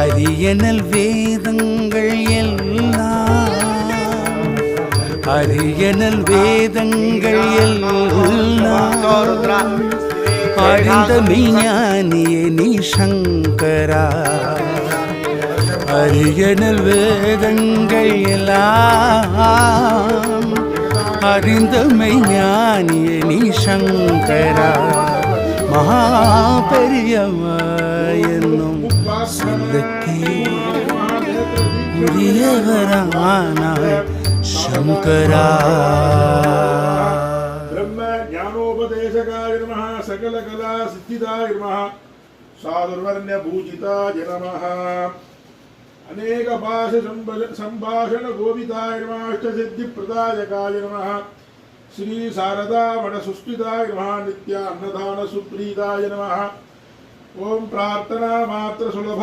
அரியனல் வேதங்கள் எல்லாம் அரியனல் வேதங்கள் எல்லாம் அறிந்த மெய்ஞானியே நீ சங்கரா. அரியனல் வேதங்கள் எல்லாம் அறிந்த மெய்ஞானியே நீ சங்கரா. மகாபெரியவா என்னும் சொல்லுக்கே உரியவரானாய் சங்கரா. ब्रह्म ज्ञानोपदेशकाय नमः सकल कला सिद्धिदाय नमः साधुर्वर्ण्य भूजिताय नमः अनेक भाष संभाषण गोविताय नमः अष्टसिद्धि प्रदायकाय नमः श्री शारदा मठ सुस्थिताय नमः नित्य अन्नदान सुप्रीताय नमः ओम प्रार्थना मात्र सुलभ